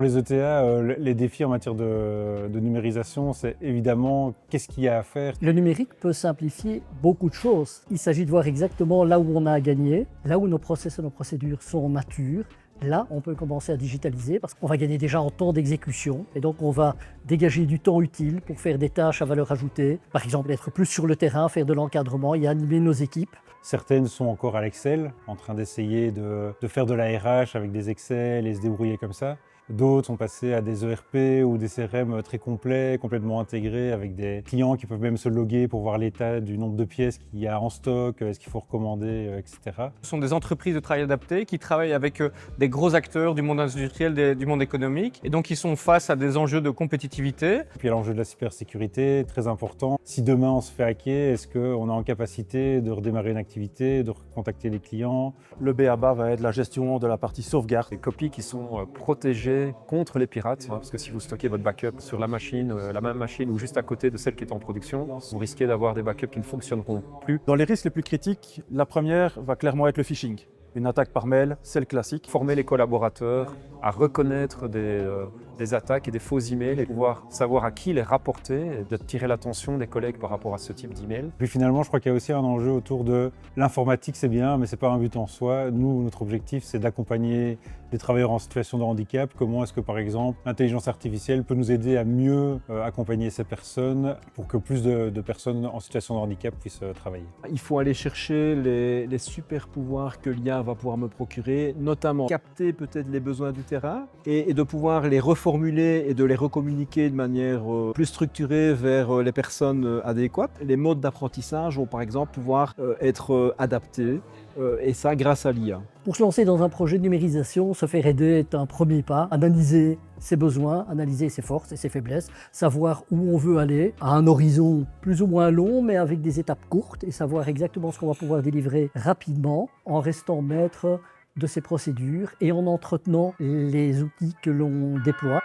Les ETA, les défis en matière de numérisation, c'est évidemment qu'est-ce qu'il y a à faire. Le numérique peut simplifier beaucoup de choses. Il s'agit de voir exactement là où on a à gagner, là où nos process et nos procédures sont matures. Là, on peut commencer à digitaliser parce qu'on va gagner déjà en temps d'exécution et donc on va dégager du temps utile pour faire des tâches à valeur ajoutée. Par exemple, être plus sur le terrain, faire de l'encadrement et animer nos équipes. Certaines sont encore à l'Excel, en train d'essayer de faire de la RH avec des Excel et se débrouiller comme ça. D'autres sont passés à des ERP ou des CRM très complets, complètement intégrés, avec des clients qui peuvent même se loguer pour voir l'état du nombre de pièces qu'il y a en stock, est-ce qu'il faut recommander, etc. Ce sont des entreprises de travail adapté qui travaillent avec des gros acteurs du monde industriel, du monde économique, et donc ils sont face à des enjeux de compétitivité. Puis il y a l'enjeu de la cybersécurité, très important. Si demain on se fait hacker, est-ce qu'on est en capacité de redémarrer une activité, de recontacter les clients? Le b.a-ba va être la gestion de la partie sauvegarde. Des copies qui sont protégées contre les pirates, parce que si vous stockez votre backup sur la même machine ou juste à côté de celle qui est en production, vous risquez d'avoir des backups qui ne fonctionneront plus. Dans les risques les plus critiques, la première va clairement être le phishing. Une attaque par mail, c'est le classique. Former les collaborateurs à reconnaître des attaques et des faux emails et pouvoir savoir à qui les rapporter et de tirer l'attention des collègues par rapport à ce type d'email. Puis finalement, je crois qu'il y a aussi un enjeu autour de l'informatique, c'est bien, mais c'est pas un but en soi. Nous, notre objectif, c'est d'accompagner des travailleurs en situation de handicap. Comment est-ce que, par exemple, l'intelligence artificielle peut nous aider à mieux accompagner ces personnes pour que plus de personnes en situation de handicap puissent travailler. Il faut aller chercher les super pouvoirs que l'IA va pouvoir me procurer, notamment capter peut-être les besoins du terrain et de pouvoir les reformuler et de les recommuniquer de manière plus structurée vers les personnes adéquates. Les modes d'apprentissage vont par exemple pouvoir être adaptés et ça grâce à l'IA. Pour se lancer dans un projet de numérisation, se faire aider est un premier pas. Analyser ses besoins, analyser ses forces et ses faiblesses, savoir où on veut aller à un horizon plus ou moins long, mais avec des étapes courtes et savoir exactement ce qu'on va pouvoir délivrer rapidement en restant maître de ses procédures et en entretenant les outils que l'on déploie.